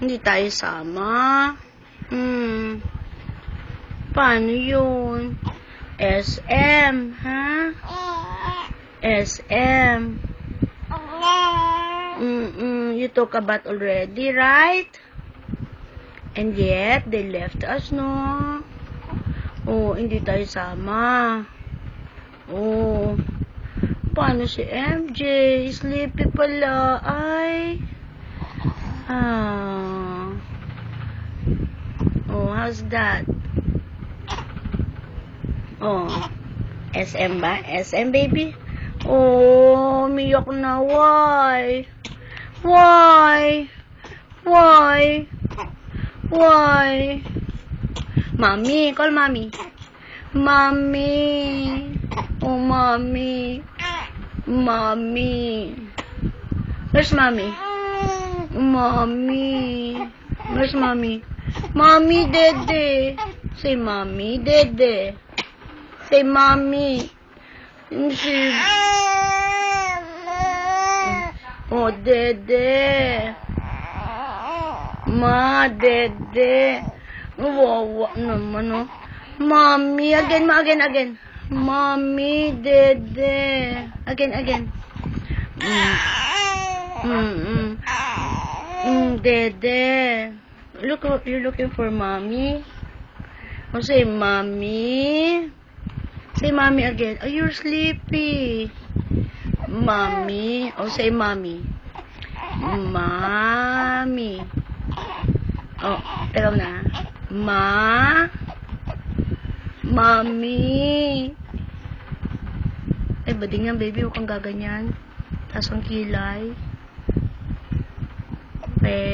Hindi tayo sama. Paano yun? SM, ha? SM. You talk about already, right? And yet, they left us, no? Oh, hindi tayo sama. Oh, paano si MJ? Sleepy pala, ay. Oh, how's that? Oh, SM ba? SM, baby? Oh, umiyak na. Why? Why? Why? Why? Mommy, call mommy. Mommy. Oh, mommy. Mommy. Where's mommy? Mommy. Where's mommy? Mommy, dede. Say mommy, dede. Say mommy. Oh, dede. Ma, dede. Wawa naman, oh. Mommy, again. Mommy, dede. Again. Dede. Look, you're looking for mommy. Oh, say mommy. Say mommy again. Oh, you're sleepy. Mommy. Oh, say mommy. Mommy. Oh, teka na. Mommy. Ay, bading yan, baby. Huwag kang gaganyan. Taas ang kilay. Okay.